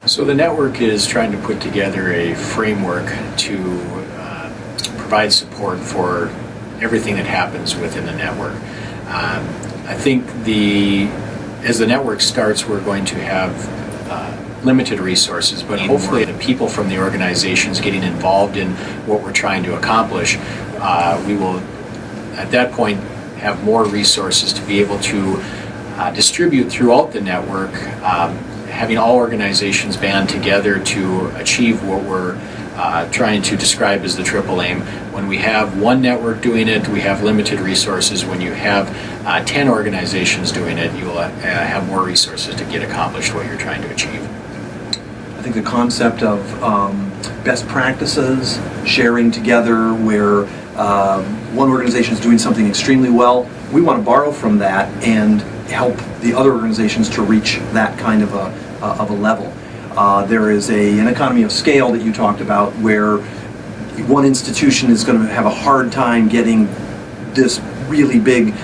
So the network is trying to put together a framework to provide support for everything that happens within the network. I think as the network starts, we're going to have limited resources, but hopefully the people from the organizations getting involved in what we're trying to accomplish, we will at that point have more resources to be able to distribute throughout the network, having all organizations band together to achieve what we're trying to describe as the triple aim. When we have one network doing it, we have limited resources. When you have 10 organizations doing it, you will have more resources to get accomplished what you're trying to achieve. I think the concept of best practices, sharing together where one organization is doing something extremely well, we want to borrow from that and help the other organizations to reach that kind of a level. There is an economy of scale that you talked about where one institution is going to have a hard time getting this really big,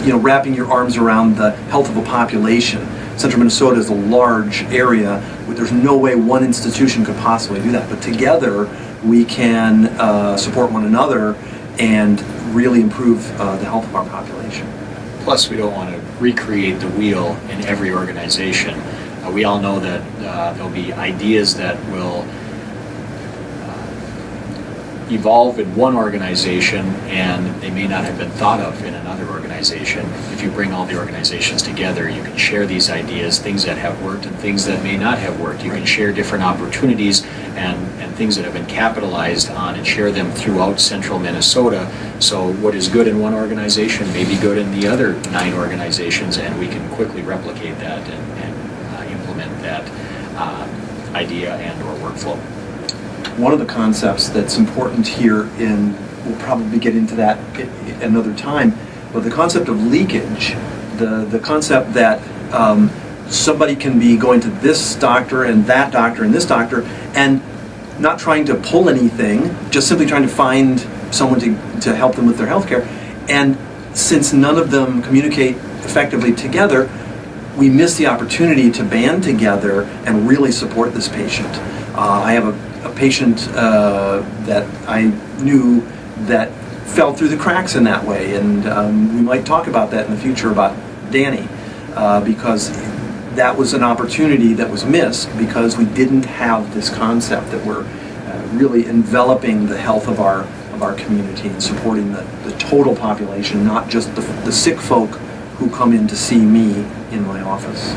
wrapping your arms around the health of a population. Central Minnesota is a large area where there's no way one institution could possibly do that, but together we can support one another and really improve the health of our population. Plus, we don't want to recreate the wheel in every organization. We all know that there'll be ideas that will evolve in one organization and they may not have been thought of in another organization. If you bring all the organizations together, you can share these ideas, things that have worked and things that may not have worked. You can share different opportunities and things that have been capitalized on and share them throughout central Minnesota. So what is good in one organization may be good in the other 9 organizations, and we can quickly replicate that and implement that idea and or workflow. One of the concepts that's important here, and we'll probably get into that another time, but the concept of leakage, the concept that somebody can be going to this doctor and this doctor and not trying to pull anything, just simply trying to find someone to help them with their health care. And since none of them communicate effectively together, we miss the opportunity to band together and really support this patient. I have a patient that I knew that fell through the cracks in that way, and we might talk about that in the future about Danny, because that was an opportunity that was missed because we didn't have this concept that we're really enveloping the health of our community and supporting the total population, not just the sick folk who come in to see me in my office.